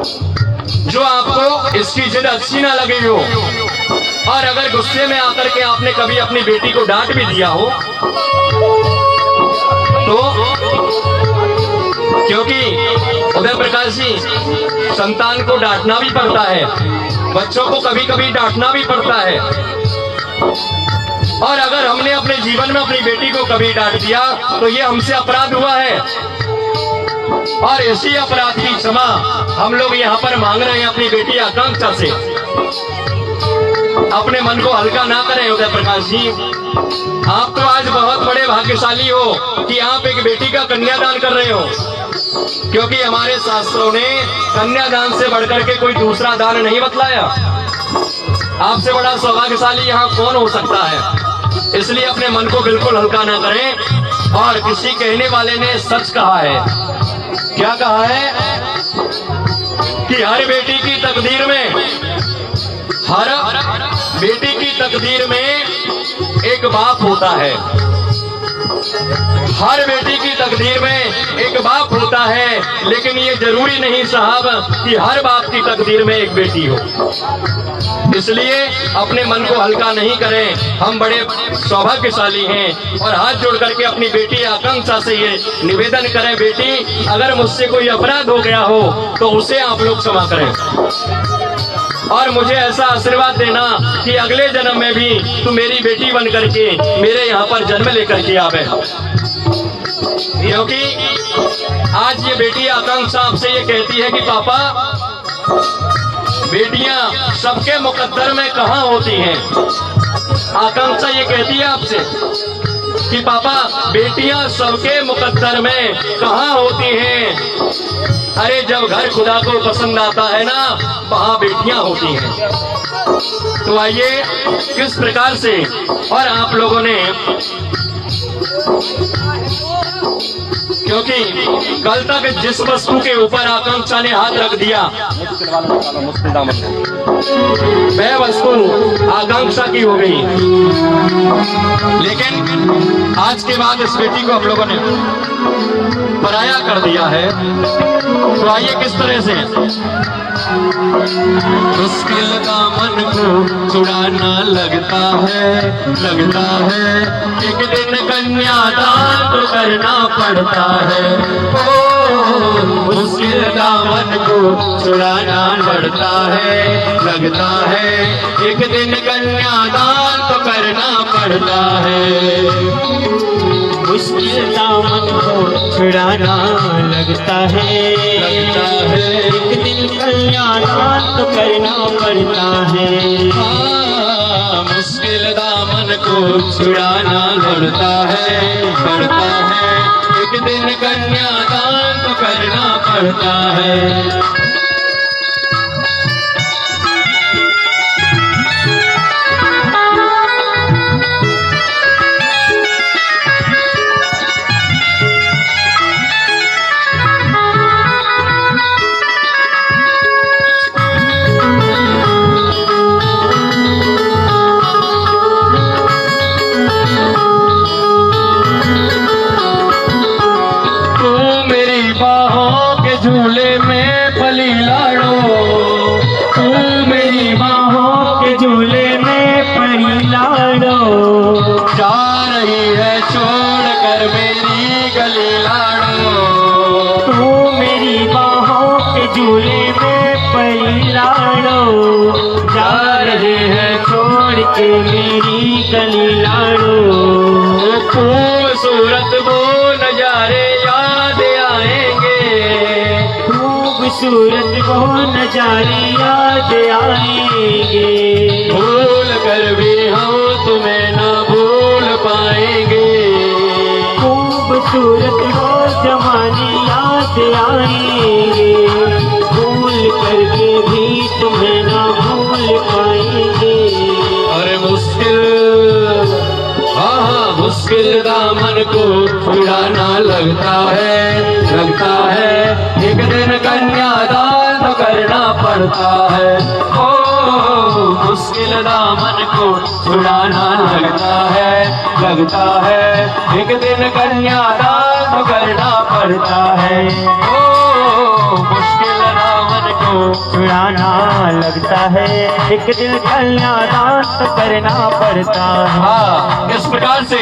जो आपको इसकी जिद अच्छी ना लगी हो, और अगर गुस्से में आकर के आपने कभी अपनी बेटी को डांट भी दिया हो, तो क्योंकि उदय प्रकाश जी, संतान को डांटना भी पड़ता है, बच्चों को कभी कभी डांटना भी पड़ता है। और अगर हमने अपने जीवन में अपनी बेटी को कभी डांट दिया तो ये हमसे अपराध हुआ है, और इसी अपराध की क्षमा हम लोग यहाँ पर मांग रहे हैं अपनी बेटी आकांक्षा से। अपने मन को हल्का ना करें उदय प्रकाश जी, आप तो आज बहुत बड़े भाग्यशाली हो कि आप एक बेटी का कन्यादान कर रहे हो, क्योंकि हमारे शास्त्रों ने कन्यादान से बढ़कर के कोई दूसरा दान नहीं बतलाया। आपसे बड़ा सौभाग्यशाली यहाँ कौन हो सकता है। इसलिए अपने मन को बिल्कुल हल्का ना करें। और किसी कहने वाले ने सच कहा है, क्या कहा है कि हर बेटी की तकदीर में, हर बेटी की तकदीर में एक बाप होता है। हर बेटी की तकदीर में एक बाप होता है, लेकिन ये जरूरी नहीं साहब कि हर बाप की तकदीर में एक बेटी हो। इसलिए अपने मन को हल्का नहीं करें, हम बड़े सौभाग्यशाली हैं। और हाथ जोड़ करके अपनी बेटी आकांक्षा से ये निवेदन करें, बेटी अगर मुझसे कोई अपराध हो गया हो तो उसे आप लोग क्षमा करें, और मुझे ऐसा आशीर्वाद देना कि अगले जन्म में भी तू मेरी बेटी बन करके मेरे यहाँ पर जन्म लेकर के आवे। क्योंकि आज ये बेटी आकांक्षा आपसे ये कहती है कि पापा, बेटियां सबके मुकद्दर में कहाँ होती हैं। आकांक्षा ये कहती है आपसे कि पापा, बेटियां सबके मुकद्दर में कहाँ होती हैं। अरे जब घर खुदा को पसंद आता है ना, वहाँ बेटियां होती हैं। तो आइए किस प्रकार से, और आप लोगों ने, क्योंकि कल तक जिस वस्तु के ऊपर आकांक्षा ने हाथ रख दिया वह वस्तु आकांक्षा की हो गई, लेकिन आज के बाद इस बेटी को हम लोगों ने पराया कर दिया है। तो आइए किस तरह से, मुश्किल का मन को छुड़ाना लगता है, लगता है एक दिन कन्यादान तो करना पड़ता है। ओ मुश्किल का मन को छुड़ाना पड़ता है, लगता है एक दिन कन्यादान तो करना पड़ता है। मुश्किल दामन को छुड़ाना लगता है, लगता है एक दिन कन्यादान तो करना पड़ता है। मुश्किल दामन को छुड़ाना पड़ता है, पड़ता है एक दिन कन्यादान तो करना पड़ता है। झूले में पली लाड़ो, तू मेरी बाहों के झूले में पली लाड़ो। जा रही है छोड़ कर मेरी गली लाड़ो, तू मेरी बाहों के झूले में पली लाड़ो। जा रही है छोड़ के मेरी गली लाड़ो। खूबसूरत वो नजारे याद आएंगे, खूबसूरत वो नजारे याद आएंगे। भूल कर भी हम तुम्हें ना भूल पाएंगे, खूबसूरत वो जमाने याद आएंगे। भूल करके भी तुम्हें ना भूल पाएंगे। और मुश्किल, हाँ मुश्किल दामन को छुड़ाना लगता है, लगता है एक दिन कन्यादान तो करना पड़ता है। ओ मुश्किल दामन को छुड़ाना लगता है, लगता है एक दिन कन्यादान तो करना पड़ता है। ओ मुश्किल दामन को घबराना लगता है, एक दिल कन्यादान तो करना पड़ता है। हाँ, इस प्रकार से।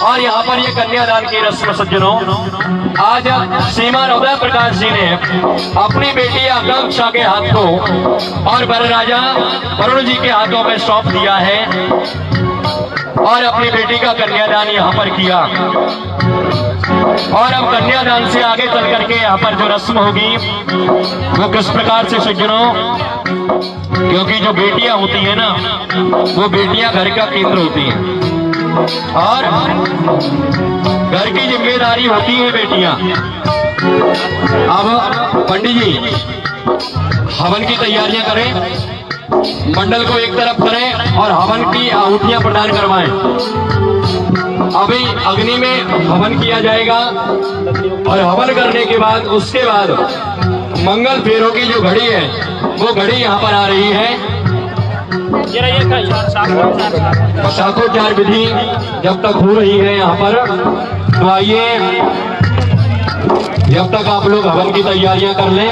और यहाँ पर ये कन्यादान की रस्म सज्जनों, आज श्रीमान उदय प्रकाश जी ने अपनी बेटी आकांक्षा के हाथ को और वर राजा वरुण जी के हाथों में सौंप दिया है और अपनी बेटी का कन्यादान यहाँ पर किया। और अब कन्यादान से आगे चल करके यहाँ पर जो रस्म होगी वो किस प्रकार से सज्जनों, क्योंकि जो बेटियां होती है ना, वो बेटियां घर का केंद्र होती हैं और घर की जिम्मेदारी होती है बेटियां। अब पंडित जी हवन की तैयारियां करें, मंडल को एक तरफ करें और हवन की आहुतियां प्रदान करवाएं। अभी अग्नि में हवन किया जाएगा और हवन करने के बाद उसके बाद मंगल फेरों की जो घड़ी है वो घड़ी यहाँ पर आ रही है। शाखोचार विधि जब तक हो रही है यहाँ पर, तो आइए जब तक आप लोग हवन की तैयारियां कर लें।